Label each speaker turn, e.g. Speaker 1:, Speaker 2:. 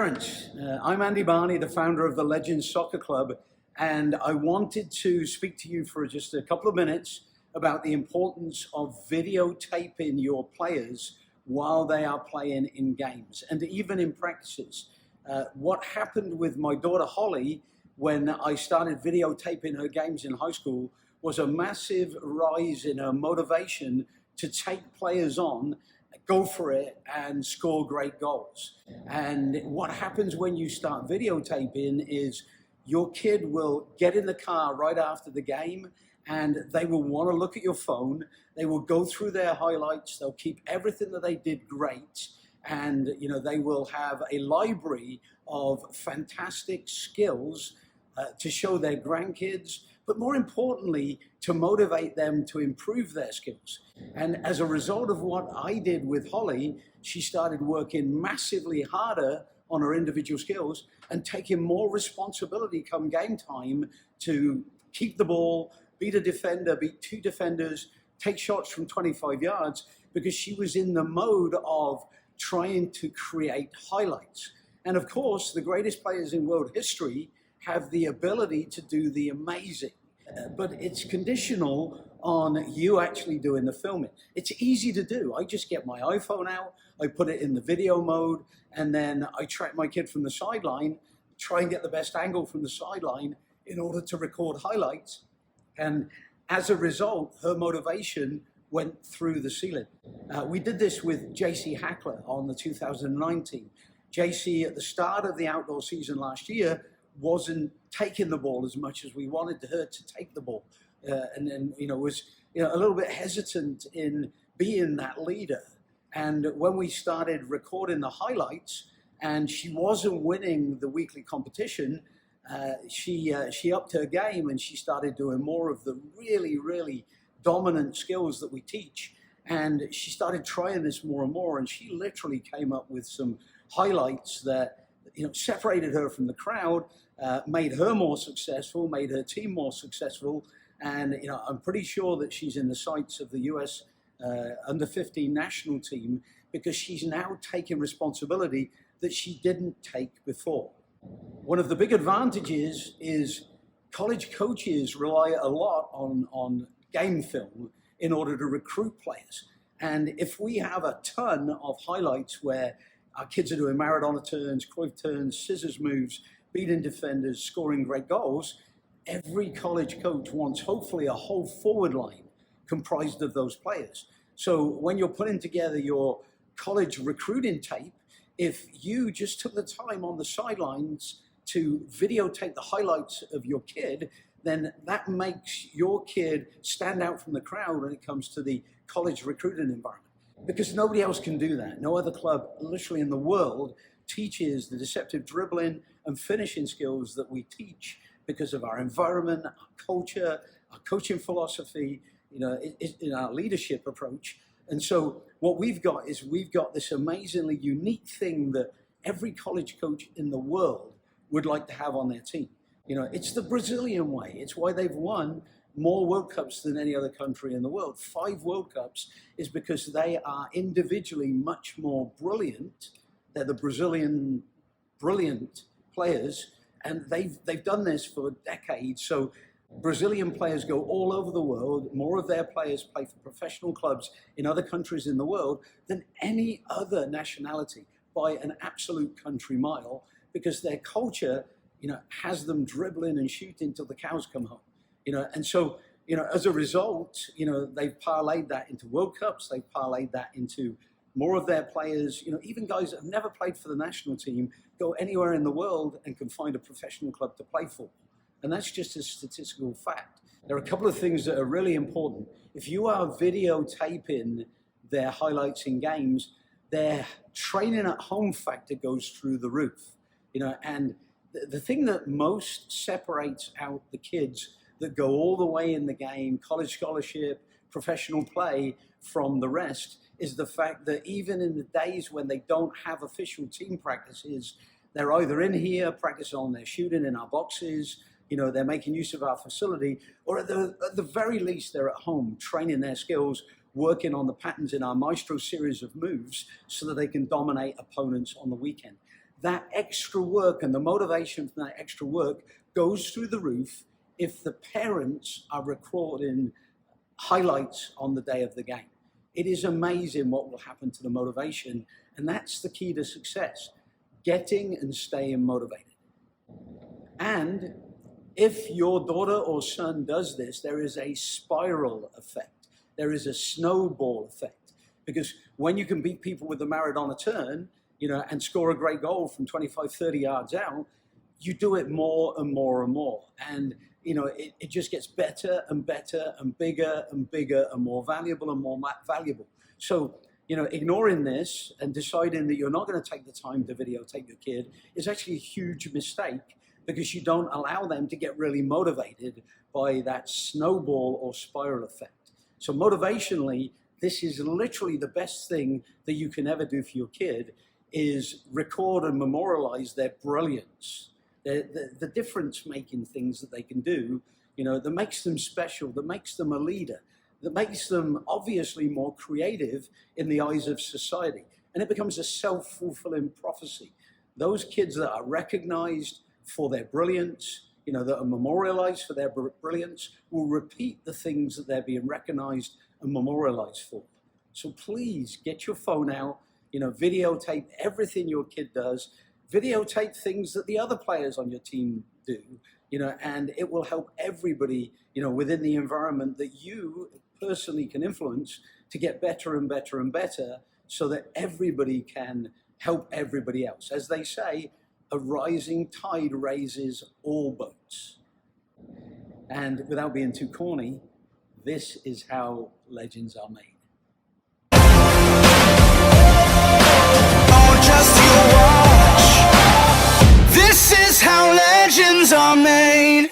Speaker 1: parents, I'm Andy Barney, the founder of the Legends Soccer Club, and I wanted to speak to you for just a couple of minutes about the importance of videotaping your players while they are playing in games and even in practices. What happened with my daughter Holly when I started videotaping her games in high school was a massive rise in her motivation to take players on, go for it, and score great goals. And what happens when you start videotaping is your kid will get in the car right after the game and they will want to look at your phone. They will go through their highlights. They'll keep everything that they did great. And they will have a library of fantastic skills to show their grandkids, but more importantly, to motivate them to improve their skills. And as a result of what I did with Holly, she started working massively harder on her individual skills and taking more responsibility come game time to keep the ball, beat a defender, beat two defenders, take shots from 25 yards, because she was in the mode of trying to create highlights. And of course, the greatest players in world history have the ability to do the amazing. But it's conditional on you actually doing the filming. It's easy to do. I just get my iPhone out, I put it in the video mode, and then I track my kid from the sideline, try and get the best angle from the sideline in order to record highlights. And as a result, her motivation went through the ceiling. We did this with JC Hackler on the 2019. JC, at the start of the outdoor season last year, wasn't taking the ball as much as we wanted her to take the ball, and was a little bit hesitant in being that leader. And when we started recording the highlights and she wasn't winning the weekly competition, she upped her game and she started doing more of the really dominant skills that we teach. And she started trying this more and more, and she literally came up with some highlights that separated her from the crowd, made her more successful, made her team more successful. And I'm pretty sure that she's in the sights of the US under 15 national team, because she's now taking responsibility that she didn't take before. One of the big advantages is college coaches rely a lot on game film in order to recruit players. And if we have a ton of highlights where our kids are doing Maradona turns, Cruyff turns, scissors moves, beating defenders, scoring great goals, every college coach wants hopefully a whole forward line comprised of those players. So when you're putting together your college recruiting tape, if you just took the time on the sidelines to videotape the highlights of your kid, then that makes your kid stand out from the crowd when it comes to the college recruiting environment. Because nobody else can do that. No other club literally in the world teaches the deceptive dribbling and finishing skills that we teach, because of our environment, our culture, our coaching philosophy, in our leadership approach. And so what we've got is this amazingly unique thing that every college coach in the world would like to have on their team. It's the Brazilian way. It's why they've won more World Cups than any other country in the world. 5 World Cups is because they are individually much more brilliant. They're the Brazilian brilliant players, and they've done this for decades. So Brazilian players go all over the world. More of their players play for professional clubs in other countries in the world than any other nationality by an absolute country mile, because their culture has them dribbling and shooting till the cows come home. And so, as a result, they've parlayed that into World Cups, they've parlayed that into more of their players, even guys that have never played for the national team, go anywhere in the world and can find a professional club to play for. And that's just a statistical fact. There are a couple of things that are really important. If you are videotaping their highlights in games, their training at home factor goes through the roof. And the thing that most separates out the kids that go all the way in the game, college scholarship, professional play, from the rest, is the fact that even in the days when they don't have official team practices, they're either in here practicing on their shooting in our boxes, they're making use of our facility, or at the very least, they're at home training their skills, working on the patterns in our Maestro series of moves so that they can dominate opponents on the weekend. that extra work and the motivation from that extra work goes through the roof if the parents are recording highlights on the day of the game. It is amazing what will happen to the motivation, and that's the key to success, getting and staying motivated. And if your daughter or son does this, there is a spiral effect. There is a snowball effect, because when you can beat people with the Maradona turn, and score a great goal from 25, 30 yards out, you do it more and more and more. And, it just gets better and better and bigger and more valuable and more valuable. So, ignoring this and deciding that you're not going to take the time to videotape your kid is actually a huge mistake, because you don't allow them to get really motivated by that snowball or spiral effect. So motivationally, this is literally the best thing that you can ever do for your kid, is record and memorialize their brilliance, the difference-making things that they can do, that makes them special, that makes them a leader, that makes them obviously more creative in the eyes of society. And it becomes a self-fulfilling prophecy. Those kids that are recognized for their brilliance, that are memorialized for their brilliance, will repeat the things that they're being recognized and memorialized for. So please get your phone out, videotape everything your kid does, videotape things that the other players on your team do, and it will help everybody, within the environment that you personally can influence, to get better and better and better, so that everybody can help everybody else. As they say, a rising tide raises all boats. And without being too corny, this is how legends are made.
Speaker 2: This is how legends are made.